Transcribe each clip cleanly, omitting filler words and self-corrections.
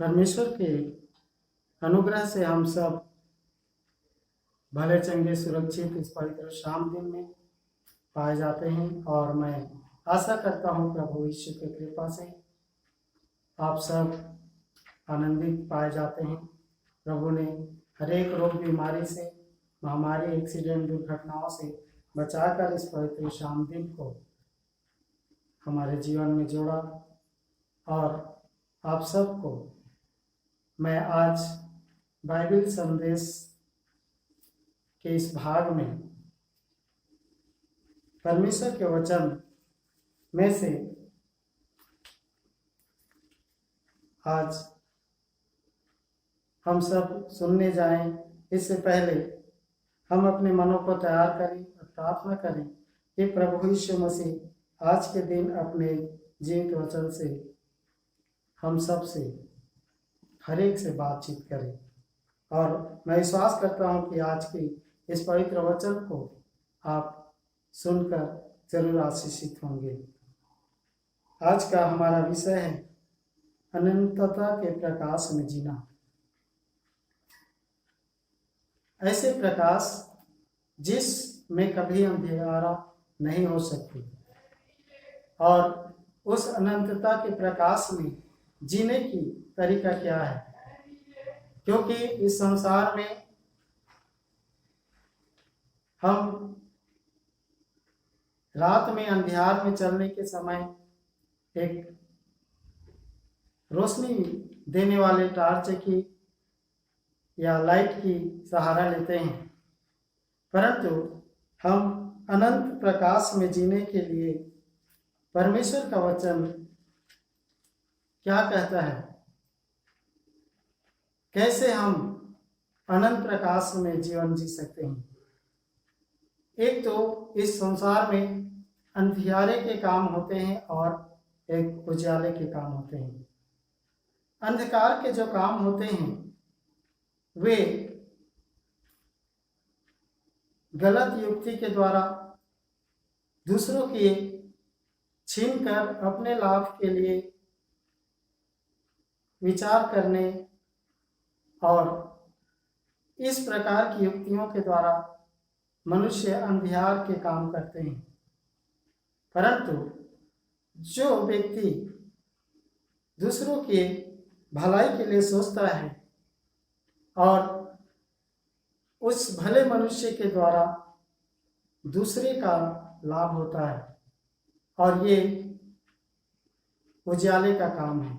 परमेश्वर के अनुग्रह से हम सब भले चंगे सुरक्षित इस पवित्र शाम दिन में पाए जाते हैं और मैं आशा करता हूँ प्रभु यीशु की कृपा से आप सब आनंदित पाए जाते हैं। प्रभु ने हर एक रोग बीमारी से, महामारी, एक्सीडेंट, दुर्घटनाओं से बचाकर इस पवित्र शाम दिन को हमारे जीवन में जोड़ा और आप सबको मैं आज बाइबल संदेश के इस भाग में परमेश्वर के वचन में से आज हम सब सुनने जाएं। इससे पहले हम अपने मनों को तैयार करें और प्रार्थना करें कि प्रभु यीशु मसीह आज के दिन अपने जीवित वचन से हम सब से हर एक से बातचीत करें। और मैं विश्वास करता हूं कि आज की इस पवित्र वचन को आप सुनकर जरूर आशीषित होंगे। आज का हमारा विषय है अनंतता के प्रकाश में जीना। ऐसे प्रकाश जिसमें कभी अंधेरा नहीं हो सकती और उस अनंतता के प्रकाश में जीने की तरीका क्या है, क्योंकि इस संसार में हम रात में अंधियार में चलने के समय एक रोशनी देने वाले टार्च की या लाइट की सहारा लेते हैं, परंतु हम अनंत प्रकाश में जीने के लिए परमेश्वर का वचन क्या कहता है, कैसे हम अनंत प्रकाश में जीवन जी सकते हैं। एक तो इस संसार में अंधियारे के काम होते हैं और एक उजाले के काम होते हैं। अंधकार के जो काम होते हैं वे गलत युक्ति के द्वारा दूसरों की छीनकर अपने लाभ के लिए विचार करने और इस प्रकार की युक्तियों के द्वारा मनुष्य अंधियार के काम करते हैं। परंतु जो व्यक्ति दूसरों के भलाई के लिए सोचता है और उस भले मनुष्य के द्वारा दूसरे का लाभ होता है, और ये उजाले का काम है,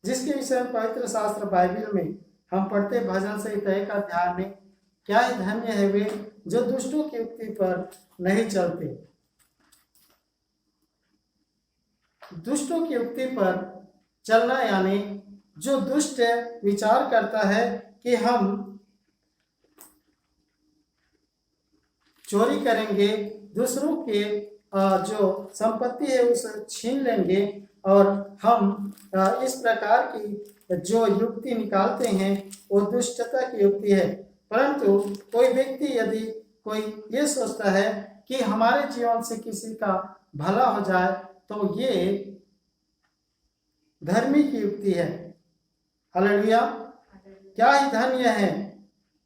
जिसके विषय में पवित्र शास्त्र बाइबल में हम पढ़ते भजन संहिता 1 अध्याय में, क्या ही धन्य है वे जो दुष्टों की युक्ति पर नहीं चलते। दुष्टों की युक्ति पर चलना यानी जो दुष्ट विचार करता है कि हम चोरी करेंगे, दूसरों के जो संपत्ति है उसे छीन लेंगे और हम इस प्रकार की जो युक्ति निकालते हैं वो दुष्टता की युक्ति है। परंतु कोई व्यक्ति यदि कोई ये सोचता है कि हमारे जीवन से किसी का भला हो जाए तो ये धर्मी की युक्ति है। हालेलुया। क्या ही धन्य है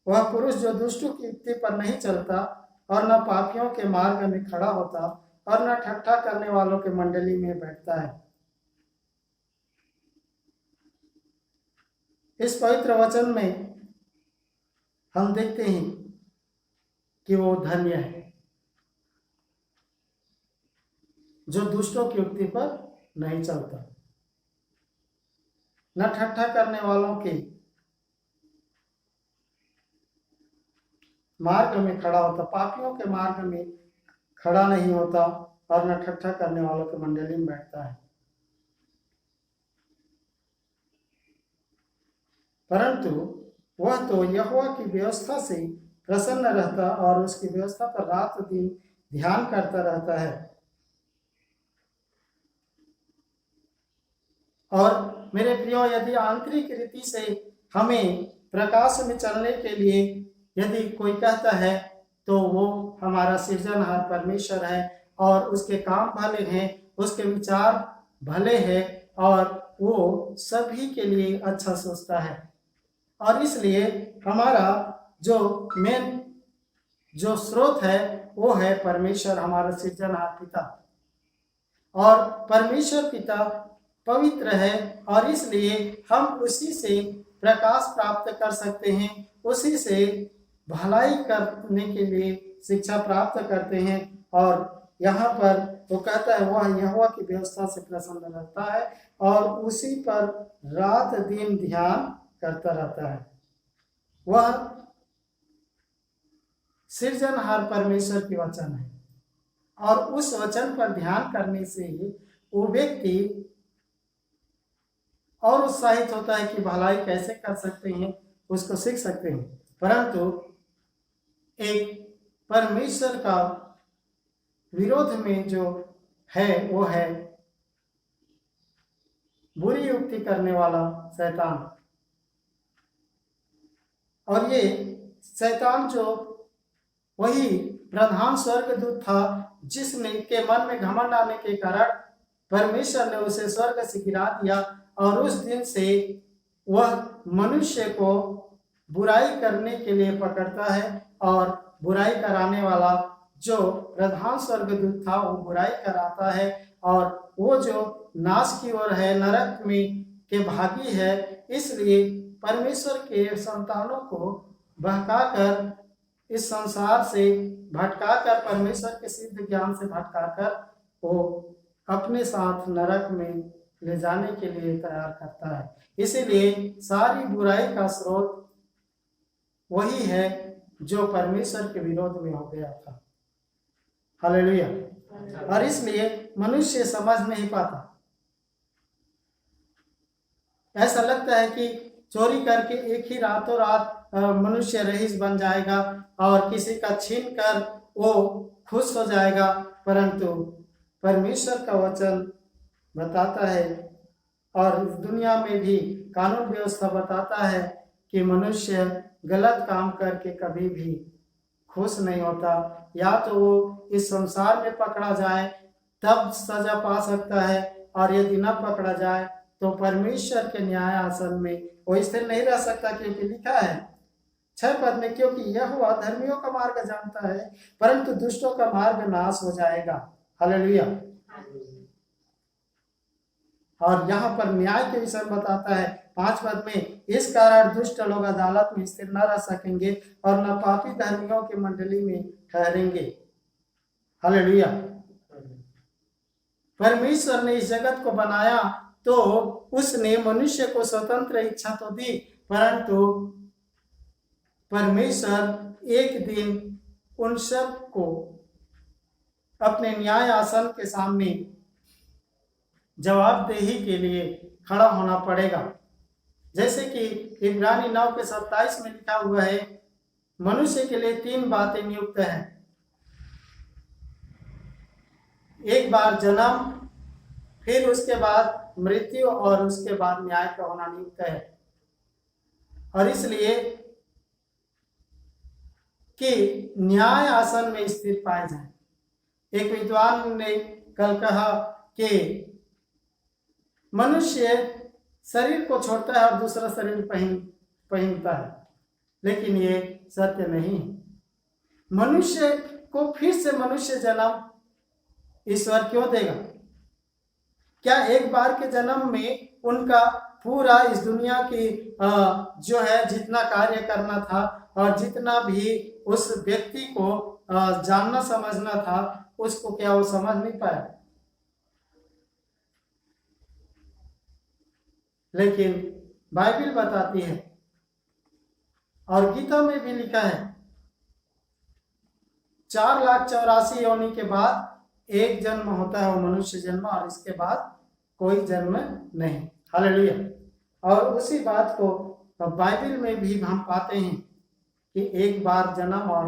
वह पुरुष जो दुष्टों की युक्ति पर नहीं चलता और न पापियों के मार्ग में खड़ा होता और न ठट्ठा करने वालों के मंडली में बैठता है। इस पवित्र वचन में हम देखते हैं कि वो धन्य है जो दुष्टों की युक्ति पर नहीं चलता, न ठट्ठा करने वालों के मार्ग में खड़ा होता, पापियों के मार्ग में खड़ा नहीं होता और न ठट्ठा करने वालों के मंडली में बैठता है। परंतु वह तो यहोवा की व्यवस्था से प्रसन्न रहता और उसकी व्यवस्था पर रात दिन ध्यान करता रहता है। और मेरे प्रियो, यदि आंतरिक रीति से हमें प्रकाश में चलने के लिए यदि कोई कहता है तो वो हमारा सृजनहार परमेश्वर है और उसके काम भले हैं, उसके विचार भले हैं और वो सभी के लिए अच्छा सोचता है। और इसलिए हमारा जो मेन जो स्रोत है वो है परमेश्वर, हमारा सृजनहार पिता। और परमेश्वर पिता पवित्र है और इसलिए हम उसी से प्रकाश प्राप्त कर सकते हैं, उसी से भलाई करने के लिए शिक्षा प्राप्त करते हैं। और यहाँ पर वो कहता है वह यहोवा की व्यवस्था से प्रसन्न रहता है और उसी पर रात दिन ध्यान करता रहता है। वह सृजनहार परमेश्वर की वचन है और उस वचन पर ध्यान करने से वो व्यक्ति और उत्साहित होता है कि भलाई कैसे कर सकते हैं, उसको सीख सकते हैं। परंतु एक परमेश्वर का विरोध में जो है वो है बुरी युक्ति करने वाला शैतान। और ये शैतान जो वही प्रधान स्वर्गदूत था जिसने के मन में घमंड आने के कारण परमेश्वर ने उसे स्वर्ग से गिरा दिया और उस दिन से वह मनुष्य को बुराई करने के लिए पकड़ता है और बुराई कराने वाला जो प्रधान स्वर्गदूत था वो बुराई कराता है और वो जो नाश की ओर है, नरक में के भागी है। इसलिए परमेश्वर के संतानों को बहकाकर, इस संसार से भटकाकर, परमेश्वर के सिद्ध ज्ञान से भटकाकर वो अपने साथ नरक में ले जाने के लिए तैयार करता है। इसीलिए सारी बुराई का स्रोत वही है जो परमेश्वर के विरोध में हो गया था। हालेलुया। और इसलिए मनुष्य समझ नहीं पाता। ऐसा लगता है कि चोरी करके एक ही रातों रात मनुष्य रईस बन जाएगा और किसी का छीन कर वो खुश हो जाएगा। परंतु परमेश्वर का वचन बताता है और इस दुनिया में भी कानून व्यवस्था बताता है कि मनुष्य गलत काम करके कभी भी खुश नहीं होता। या तो वो इस संसार में पकड़ा जाए तब सजा पा सकता है और यदि न पकड़ा जाए तो परमेश्वर के न्याय आसन में वो स्थिर नहीं रह सकता, क्योंकि लिखा है 6 पद में, क्योंकि यहोवा धर्मियों का मार्ग जानता है परंतु दुष्टों का मार्ग नाश हो जाएगा। हालेलुया। और यहाँ पर न्याय के विषय में बताता है 5 पद में, इस कारण दुष्ट लोग अदालत में स्थिर न रह सकेंगे और न पापी धर्मियों की मंडली में ठहरेंगे। हालेलुया। परमेश्वर ने इस जगत को बनाया तो उसने मनुष्य को स्वतंत्र इच्छा तो दी, परंतु परमेश्वर एक दिन उन सब को अपने न्याय आसन के सामने जवाबदेही के लिए खड़ा होना पड़ेगा। जैसे कि इब्रानी 9:27 में लिखा हुआ है, मनुष्य के लिए 3 बातें नियुक्त हैं। एक बार जन्म, फिर उसके बाद मृत्यु और उसके बाद न्याय का होना नियुक्त है। और इसलिए कि न्याय आसन में स्थिर पाए जाए। एक विद्वान ने कल कहा कि मनुष्य शरीर को छोड़ता है और दूसरा शरीर पहनता है, लेकिन ये सत्य नहीं। मनुष्य को फिर से मनुष्य जन्म ईश्वर क्यों देगा? क्या एक बार के जन्म में उनका पूरा इस दुनिया की जो है जितना कार्य करना था और जितना भी उस व्यक्ति को जानना समझना था उसको क्या वो समझ नहीं पाया? लेकिन बाइबल बताती है और गीता में भी लिखा है 4,84,000 योनि के बाद एक जन्म होता है, वो मनुष्य जन्म, और इसके बाद कोई जन्म नहीं। हालेलुया। और उसी बात को बाइबल में भी हम पाते हैं कि एक बार जन्म और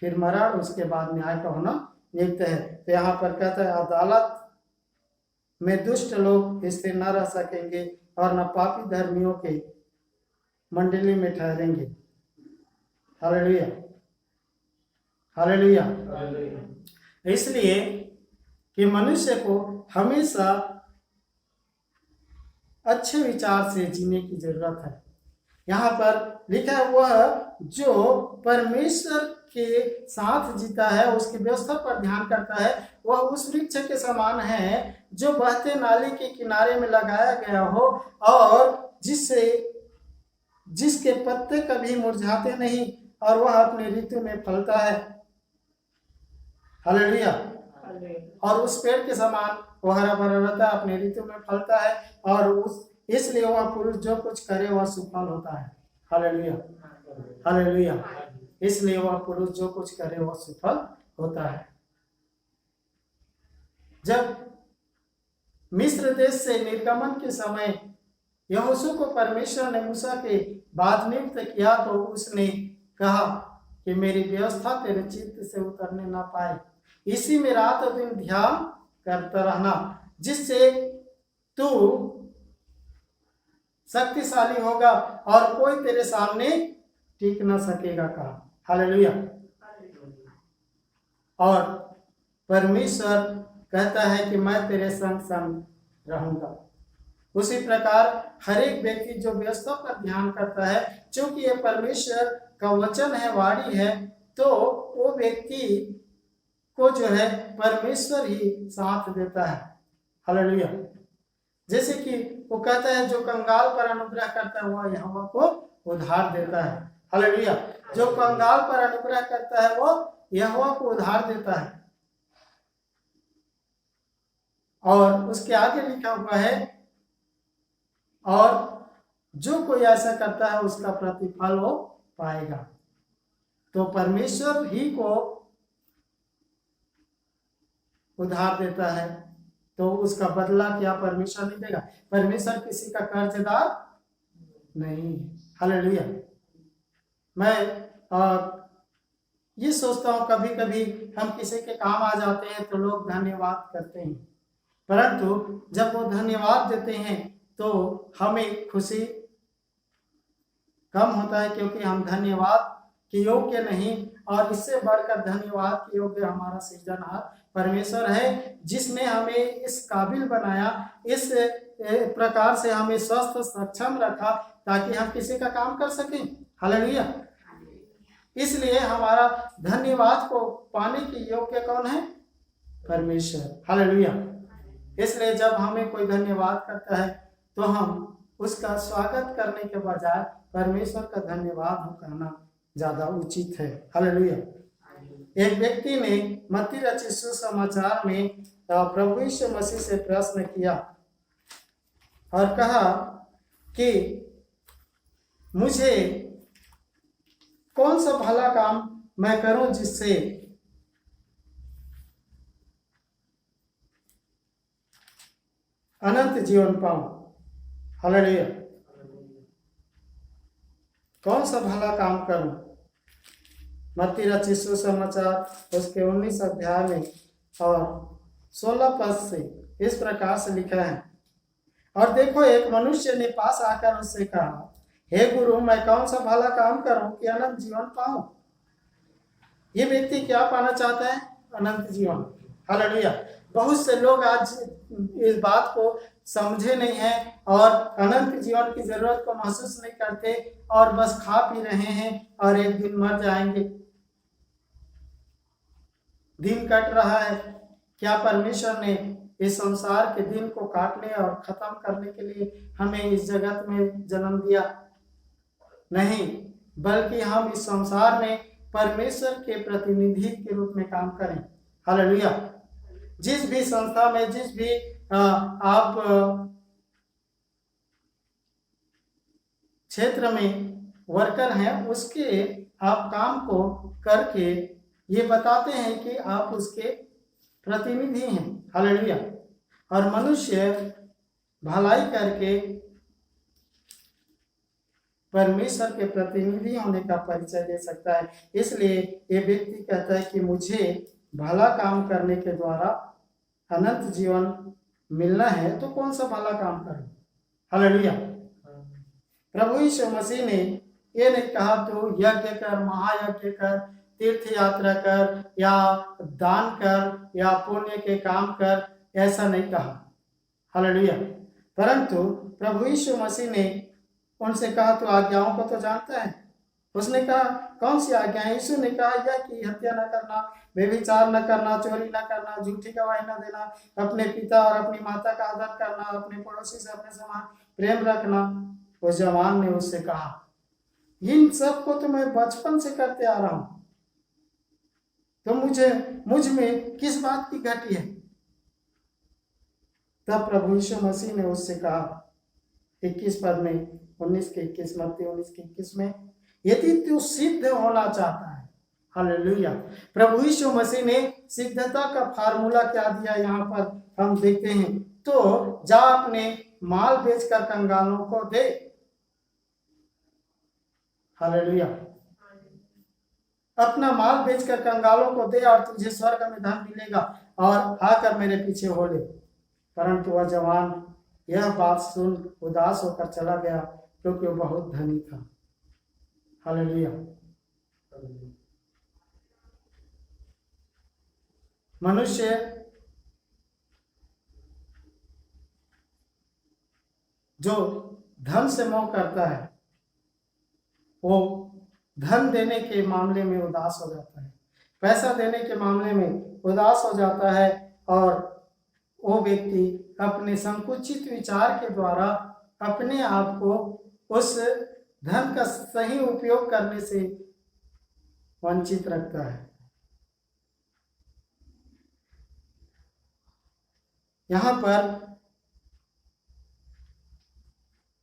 फिर मरण, उसके बाद न्याय का होना नियुक्त है। तो यहाँ पर कहता है अदालत में दुष्ट लोग स्थिर न रह सकेंगे और न पापी धर्मियों के मंडली में ठहरेंगे। हालेलुया। हालेलुया। इसलिए कि मनुष्य को हमेशा अच्छे विचार से जीने की जरूरत है। यहाँ पर लिखा है वह जो परमेश्वर के साथ जीता है, उसकी व्यवस्था पर ध्यान करता है, वह उस वृक्ष के समान है जो बहते नाले के किनारे में लगाया गया हो और जिसके पत्ते कभी मुरझाते नहीं और वह अपने ऋतु में फलता है। हालेलुया। और उस पेड़ के समान वह हरा भरा रहता है, अपने ऋतु में फलता है और इसलिए वह पुरुष जो कुछ करे वह सफल होता है। Hallelujah, hallelujah. इसलिए वह पुरुष जो कुछ करे वह सफल होता है। जब मिस्र देश से निर्गमन के समय यहोशू को परमेश्वर ने मूसा के बाद नियुक्त किया तो उसने कहा कि मेरी व्यवस्था तेरे चित्त से उतरने ना पाए, इसी में रात और दिन ध्यान करता रहना, जिससे तू शक्तिशाली होगा और कोई तेरे सामने टिक ना सकेगा। कहा हालेलुया। और परमेश्वर कहता है कि मैं तेरे संग संग रहूंगा। उसी प्रकार हर एक व्यक्ति जो व्यवस्था पर ध्यान करता है, क्योंकि ये परमेश्वर का वचन है, वाणी है, तो वो व्यक्ति को जो है परमेश्वर ही साथ देता है। हालेलुया। जैसे कि वो कहता है जो कंगाल पर अनुग्रह करता है वह यहोवा को उधार देता है। हालेलुया। जो कंगाल पर अनुग्रह करता है वो यहोवा को उधार देता है। और उसके आगे लिखा हुआ है और जो कोई ऐसा करता है उसका प्रतिफल वो पाएगा। तो परमेश्वर ही को उधार देता है तो उसका बदला क्या परमेश्वर नहीं देगा? परमेश्वर किसी का कर्जदार नहीं है। हालेलुया। मैं ये सोचता हूँ कभी कभी हम किसी के काम आ जाते हैं तो लोग धन्यवाद करते हैं, परंतु जब वो धन्यवाद देते हैं तो हमें खुशी कम होता है, क्योंकि हम धन्यवाद के योग्य नहीं। और इससे बढ़कर धन्यवाद के योग्य हमारा सृजनहार परमेश्वर है, जिसने हमें इस काबिल बनाया, इस प्रकार से हमें स्वस्थ सक्षम रखा ताकि हम किसी का काम कर सकें। हालेलुया। इसलिए हमारा धन्यवाद को पाने के योग्य कौन है? परमेश्वर। हालेलुया। इसलिए जब हमें कोई धन्यवाद करता है तो हम उसका स्वागत करने के बजाय परमेश्वर का धन्यवाद करना ज्यादा उचित है। हालेलुया। एक व्यक्ति ने मत्ती रचित सुसमाचार में प्रभु यीशु मसीह से प्रश्न किया और कहा कि मुझे कौन सा भला काम मैं करूं जिससे अनंत जीवन पाऊं। हालेलुया। कौन सा भला काम करूं? मत्ती रचित सुसमाचार उसके 19 अध्याय में और 16 पद से इस प्रकार से लिखा है। और देखो, एक मनुष्य ने पास आकर उससे कहा, हे गुरु, मैं कौन सा भला काम करूं कि अनंत जीवन पाऊं? ये व्यक्ति क्या पाना चाहता है? अनंत जीवन। हालेलुया। बहुत से लोग आज इस बात को समझे नहीं हैं और अनंत जीवन की जरूरत को महसूस नहीं करते और बस खा पी रहे हैं और एक दिन मर जाएंगे। दिन कट रहा है। क्या परमेश्वर ने इस संसार के दिन को काटने और खत्म करने के लिए हमें इस जगत में जन्म दिया? नहीं, बल्कि हम इस संसार में परमेश्वर के प्रतिनिधि के रूप में काम करें। हालेलुया। जिस भी संस्था में, जिस भी आप क्षेत्र में वर्कर हैं, उसके आप काम को करके ये बताते हैं कि आप उसके प्रतिनिधि हैं। हालेलुया। और मनुष्य भलाई करके परमेश्वर के प्रतिनिधि होने का परिचय दे सकता है। इसलिए ये व्यक्ति कहता है कि मुझे भला काम करने के द्वारा अनंत जीवन मिलना है, तो कौन सा भला काम करूं? हालेलुया। प्रभु यीशु मसीह ने ये नहीं कहा तो यज्ञ कर, महायज्ञ कर, तीर्थ यात्रा कर या दान कर या पुण्य के काम कर, ऐसा नहीं कहा। हालेलुया। परंतु प्रभु यीशु मसीह ने उनसे कहा, तो आज्ञाओं को तो जानता है। उसने कहा, कौन सी आज्ञा है? यीशु ने कहा, यह कि हत्या न करना, व्यभिचार न करना, चोरी न करना, झूठी गवाही न देना, अपने पिता और अपनी माता का आदर करना, अपने पड़ोसी से अपने समान प्रेम रखना। उस जवान ने उससे कहा, इन सब को तो मैं बचपन से करते आ रहा हूं, तो मुझ में किस बात की घटी है? तब प्रभु यीशु मसीह ने उससे कहा 21 पद में, 19 के 21, मत्ती 19 के 21 में, यदि तू सिद्ध होना चाहता है, हालेलुया, प्रभु यीशु मसीह ने सिद्धता का फार्मूला क्या दिया यहाँ पर हम देखते हैं। तो जा अपने माल बेचकर कंगालों को दे, हालेलुया, अपना माल बेचकर कंगालों को दे और तुझे स्वर्ग में धन मिलेगा, और आकर मेरे पीछे हो ले। परंतु वह जवान यह बात सुन उदास होकर चला गया, क्योंकि वो बहुत धनी था। हालेलुया। मनुष्य जो धन से मोह करता है, वो धन देने के मामले में उदास हो जाता है, पैसा देने के मामले में उदास हो जाता है, और वो व्यक्ति अपने संकुचित विचार के द्वारा अपने आप को उस धन का सही उपयोग करने से वंचित रखता है। यहाँ पर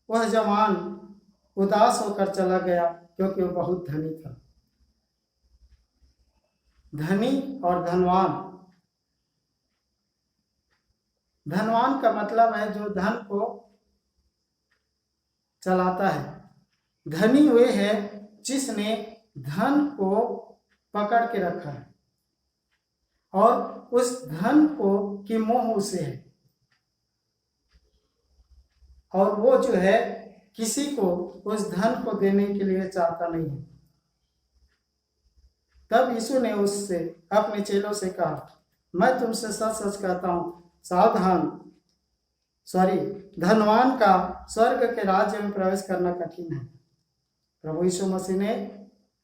वह जवान उदास होकर चला गया, क्योंकि वो बहुत धनी था। धनी और धनवान, धनवान का मतलब है जो धन को चलाता है। धनी वे है जिसने धन को पकड़ के रखा है और उस धन को की मोह उसे है, और वो जो है किसी को उस धन को देने के लिए चाहता नहीं है। तब यीशु ने उससे अपने चेलों से कहा, मैं तुमसे सच सच कहता हूं, धनवान का स्वर्ग के राज्य में प्रवेश करना कठिन है। प्रभु यीशु मसीह ने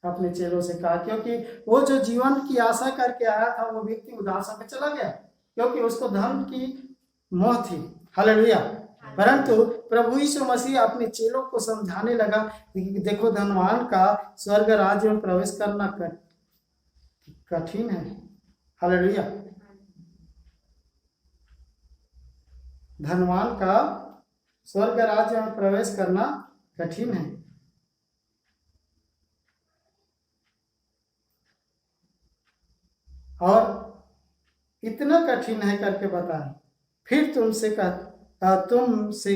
अपने चेलों से कहा, क्योंकि वो जो जीवन की आशा करके आया था, वो व्यक्ति उदास होकर चला गया, क्योंकि उसको धन की मोह थी। हालेलुया। परंतु प्रभु यीशु मसीह अपने चेलों को समझाने लगा, देखो धनवान का स्वर्ग राज्य में प्रवेश करना कठिन है। हालेलुया। धनवान का स्वर्ग राज्य में प्रवेश करना कठिन है। और इतना कठिन है करके बताएं, फिर तुमसे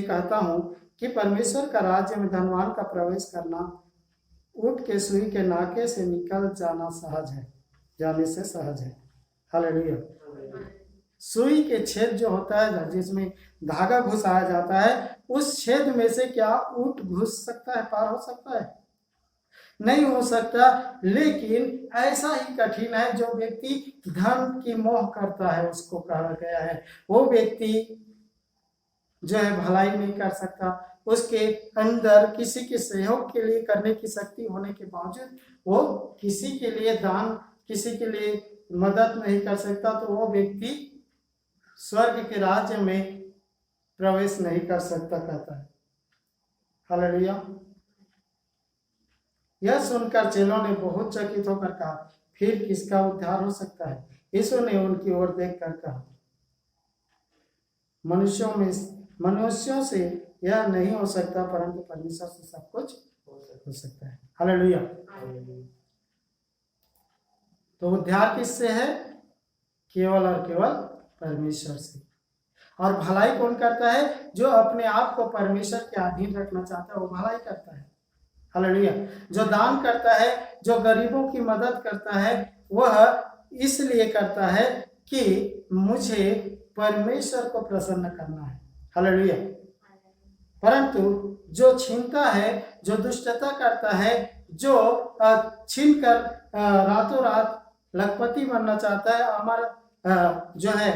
कहता हूं कि परमेश्वर का राज्य में धनवान का प्रवेश करना ऊँट के सुई के नाके से निकल जाना सहज है, जाने से सहज है। हालेलुया। सुई के छेद जो होता है, जिसमें धागा घुसाया जाता है, उस छेद में से क्या ऊँट घुस सकता है, पार हो सकता है? नहीं हो सकता। लेकिन ऐसा ही कठिन है जो व्यक्ति धन की मोह करता है, उसको कहा गया है वो व्यक्ति जो है भलाई नहीं कर सकता। उसके अंदर किसी के सहयोग के लिए करने की शक्ति होने के बावजूद वो किसी के लिए दान, किसी के लिए मदद नहीं कर सकता, तो वो व्यक्ति स्वर्ग के राज्य में प्रवेश नहीं कर सकता, कहता है। हालेलुया। यह सुनकर चेलों ने बहुत चकित होकर कहा, फिर किसका उद्धार हो सकता है? यीशु ने उनकी ओर देखकर कहा, मनुष्यों से यह नहीं हो सकता, परंतु परमेश्वर से सब कुछ हो सकता है। हालेलुया। तो उद्धार किससे है? केवल और केवल परमेश्वर से। और भलाई कौन करता है? जो अपने आप को परमेश्वर के अधीन रखना चाहता है, वो भलाई करता है। हालेलुया। जो दान करता है, जो गरीबों की मदद करता है, वह इसलिए करता है कि मुझे परमेश्वर को प्रसन्न करना है। हालेलुया। परंतु जो छीनता है, जो दुष्टता करता है, जो छीन कर रातों रात लखपति बनना चाहता है, अमर जो है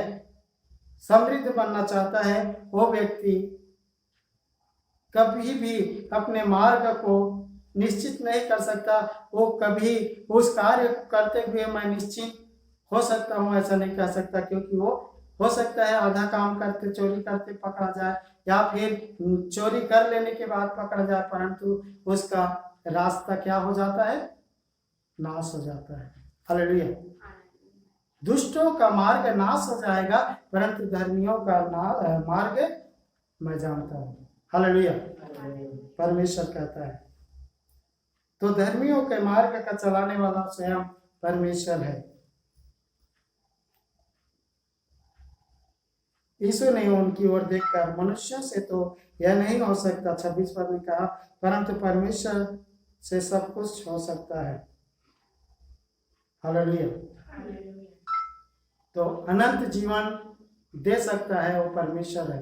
समृद्ध बनना चाहता है, वो व्यक्ति कभी भी अपने मार्ग को निश्चित नहीं कर सकता। वो कभी उस कार्य करते हुए मैं निश्चित हो सकता हूँ ऐसा नहीं कह सकता, क्योंकि वो हो सकता है आधा काम करते चोरी करते पकड़ा जाए, या फिर चोरी कर लेने के बाद पकड़ा जाए, परंतु उसका रास्ता क्या हो जाता है? नाश हो जाता है। हालेलुया। दुष्टों का मार्ग नाश हो जाएगा, परंतु धर्मियों का मार्ग मैं जानता हूँ। हालेलुया। परमेश्वर कहता है। तो धर्मियों के मार्ग का चलाने वाला स्वयं परमेश्वर है। यीशु ने उनकी ओर देखकर, मनुष्यों से तो यह नहीं हो सकता, 26 पद में कहा, परंतु परमेश्वर से सब कुछ हो सकता है। हालेलुया। तो अनंत जीवन दे सकता है वो परमेश्वर है।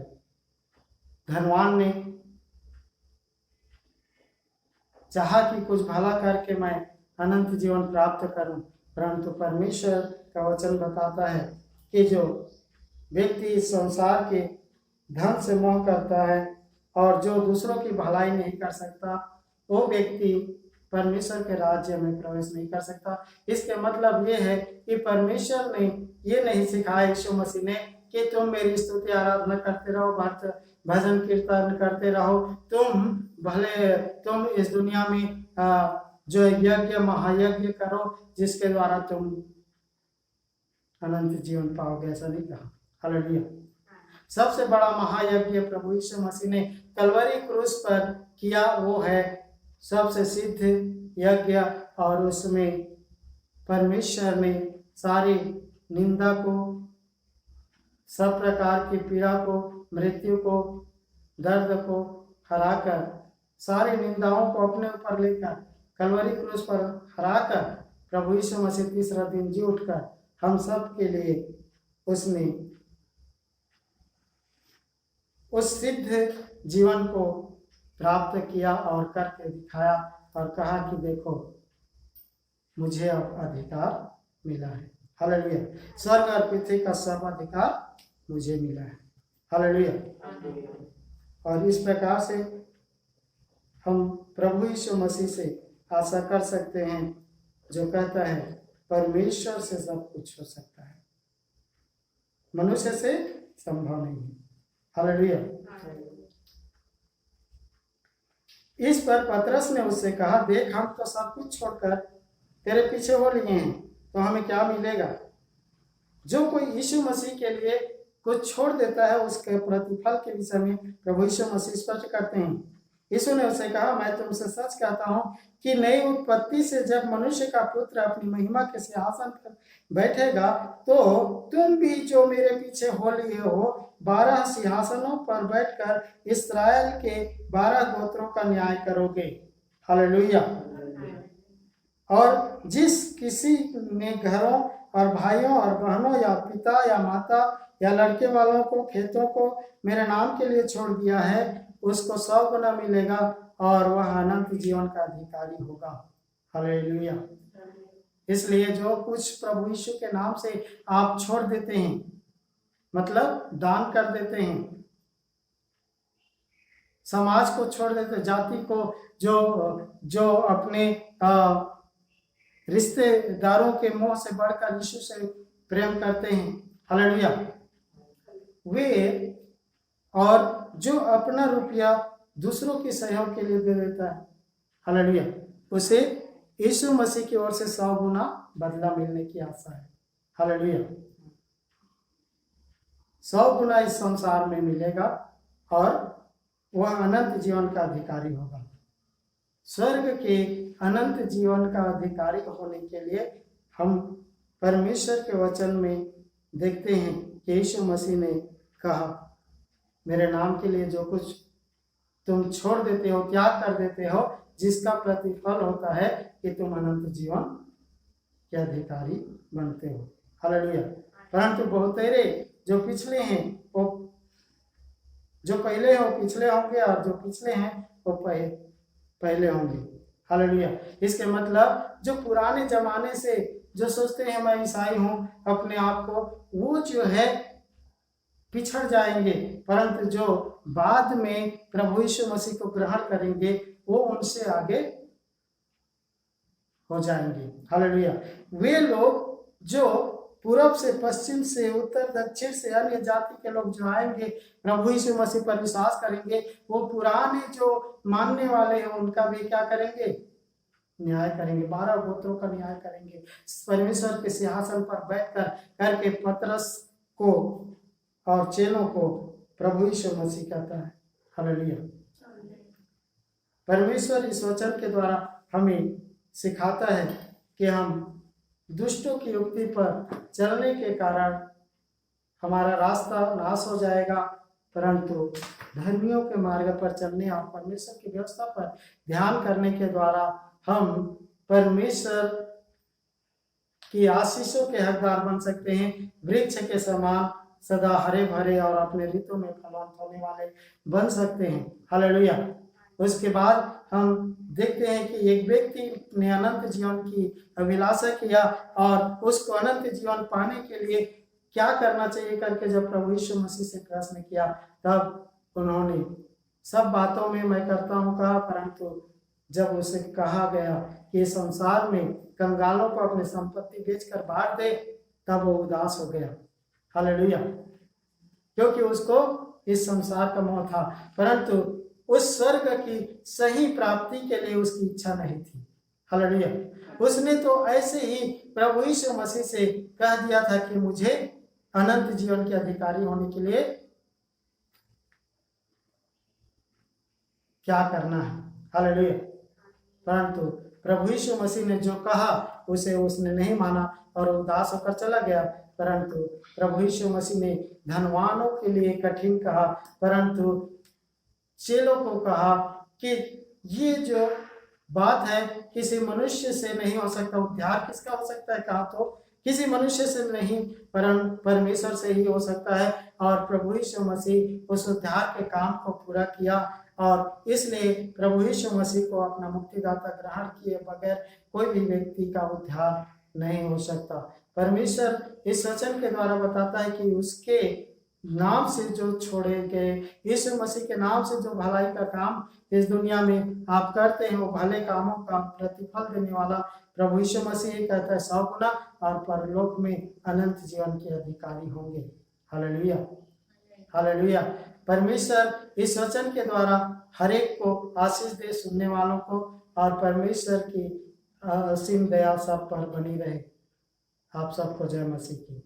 धनवान ने चाहा कि कुछ भला करके मैं अनंत जीवन प्राप्त करूं, परंतु परमेश्वर का वचन बताता है कि जो व्यक्ति इस संसार के धन से मोह करता है और जो दूसरों की भलाई नहीं कर सकता, वो व्यक्ति परमेश्वर के राज्य में प्रवेश नहीं कर सकता। इसके मतलब ये है कि परमेश्वर ने ये नहीं सिखाया यीशु मसीह ने कि तुम मेरी स्तुति आराधना करते रहो, भजन कीर्तन करते रहो, तुम इस दुनिया में जो यज्ञ महायज्ञ करो जिसके द्वारा तुम अनंत जीवन पाओगे, ऐसा नहीं कहा। हालेलुया। सबसे बड़ा महायज्ञ प्रभु यीशु मसीह ने कलवरी क्रूस पर किया, वो है सबसे सिद्ध यज्ञ, और उसमें परमेश्वर ने सारी निंदा को, सब प्रकार की पीड़ा को, मृत्यु को, दर्द को हराकर, सारी निंदाओं को अपने ऊपर लेकर कलवरी क्रूस पर हराकर प्रभु यीशु मसीह तीसरा दिन जी उठकर हम सब के लिए उसने उस सिद्ध जीवन को प्राप्त किया और करके दिखाया और कहा कि देखो मुझे अब अधिकार मिला है। हालेलुया। स्वर्ग और पृथ्वी का सब अधिकार मुझे मिला है। हालेलुया। और इस प्रकार से हम प्रभु यीशु मसीह से आशा कर सकते हैं, जो कहता है परमेश्वर से सब कुछ हो सकता है, मनुष्य से संभव नहीं है। हालेलुया। इस पर पतरस ने उससे कहा, देख हम तो सब कुछ छोड़कर तेरे पीछे हो लिए हैं, तो हमें क्या मिलेगा? जो कोई यीशु मसीह के लिए कुछ छोड़ देता है उसके प्रतिफल के विषय में प्रभु यीशु मसीह स्पष्ट करते हैं। यीशु ने उससे कहा, मैं तुमसे सच कहता हूं कि नई उत्पत्ति से जब मनुष्य का पुत्र अपनी महिमा के सिंहासन पर बैठेगा, तो तुम भी जो मेरे पीछे हो लिए हो 12 सिंहासनों पर बैठकर इस्राएल के 12 गोत्रों का न्याय करोगे। हालेलुया। और जिस किसी ने घरों और भाइयों और बहनों या पिता या माता या लड़के वालों को, खेतों को मेरे नाम के लिए छोड़ दिया है, उसको 100 गुना मिलेगा और वह अनंत जीवन का अधिकारी होगा। हालेलुया। इसलिए जो कुछ प्रभु यीशु के नाम से आप छोड़ देते हैं, मतलब दान कर देते हैं, समाज को छोड़ देते, जाति को, जो अपने रिश्तेदारों के मोह से बढ़कर यीशु से प्रेम करते हैं। हालेलुया। वे, और जो अपना रुपया दूसरों के सहयोग के लिए दे देता है, हालेलुया, उसे यीशु मसीह की ओर से 100 गुना बदला मिलने की आशा है। हालेलुया। 100 गुना इस संसार में मिलेगा और वह अनंत जीवन का अधिकारी होगा। स्वर्ग के अनंत जीवन का अधिकारी होने के लिए हम परमेश्वर के वचन में देखते हैं कि यीशु मसीह ने कहा, मेरे नाम के लिए जो कुछ तुम छोड़ देते हो, त्याग कर देते हो, जिसका प्रतिफल होता है कि तुम अनंत जीवन के अधिकारी बनते हो। हालेलुया। परंतु बहुतेरे जो पिछले हैं वो, जो पहले हो पिछले होंगे, और जो पिछले हैं वो पहले होंगे। हालेलुया। इसके मतलब जो पुराने जमाने से जो सोचते हैं मैं ईसाई हूँ अपने आप को, वो जो है पिछड़ जाएंगे, परंतु जो बाद में प्रभु यीशु मसीह को ग्रहण करेंगे वो उनसे आगे हो जाएंगे। हालेलुया। वे लोग जो पूरब से, पश्चिम से, उत्तर दक्षिण से, अन्य जाति के लोग जो आएंगे प्रभु यीशु मसीह पर विश्वास करेंगे, वो पुराने जो मानने वाले हैं उनका भी क्या करेंगे? न्याय करेंगे। 12 गोत्रों का न्याय करेंगे। परमेश्वर के सिंहासन पर बैठकर करके पतरस को और चेलों को प्रभु यीशु मसीह कहता है। हालेलुया। परमेश्वर इस वचन के द्वारा हमें सिखाता है कि हम दुष्टों की युक्ति पर चलने के कारण हमारा रास्ता नाश हो जाएगा, परंतु धर्मियों के मार्ग पर चलने और परमेश्वर की व्यवस्था पर ध्यान करने के द्वारा हम परमेश्वर की आशीषों के हकदार बन सकते हैं। वृक्ष के समान सदा हरे भरे और अपने ऋतु में फलवंत होने वाले बन सकते हैं। हालेलुया। उसके बाद हम देखते हैं कि एक व्यक्ति ने अनंत जीवन की अभिलाषा किया और उसको अनंत जीवन पाने के लिए क्या करना चाहिए करके जब प्रभु यीशु मसीह से प्रश्न किया, तब उन्होंने सब बातों में मैं करता हूँ कहा, परंतु जब उसे कहा गया कि संसार में कंगालों को अपनी संपत्ति बेचकर बांट दे, तब वो उदास हो गया। हालेलुया। क्योंकि उसको इस संसार का मोह था, परंतु उस स्वर्ग की सही प्राप्ति के लिए उसकी इच्छा नहीं थी। हालेलुया। उसने तो ऐसे ही प्रभु यीशु मसीह से कह दिया था कि मुझे अनंत जीवन के अधिकारी होने के लिए क्या करना है। हालेलुया। परंतु प्रभु यीशु मसीह ने जो कहा उसे उसने नहीं माना और उदास होकर चला गया। परंतु प्रभु यीशु मसीह ने धनवानों के लिए कठिन कहा, परंतु चेलों को कहा कि ये जो बात है किसी मनुष्य से नहीं हो सकता। उद्धार किसका हो सकता है? कहा तो किसी मनुष्य से नहीं, परमेश्वर से ही हो सकता है। और प्रभु यीशु मसीह उस उद्धार के काम को पूरा किया और इसलिए प्रभु यीशु मसीह को अपना मुक्तिदाता ग्रहण किए बगैर कोई भी व्यक्ति का उद्धार नहीं हो सकता। परमेश्वर इस वचन के द्वारा बताता है कि उसके नाम से जो छोड़े गए, यीशु मसीह के नाम से जो भलाई का काम इस दुनिया में आप करते हैं, वो भले कामों का प्रतिफल देने वाला प्रभु यीशु मसीह कहता है 100 गुना, और परलोक में अनंत जीवन के अधिकारी होंगे। हालेलुया। हालेलुया। परमेश्वर इस वचन के द्वारा हर एक को आशीष दे, सुनने वालों को, और परमेश्वर की असीम दया सब पर बनी रहे। आप सबको जय मसीह की।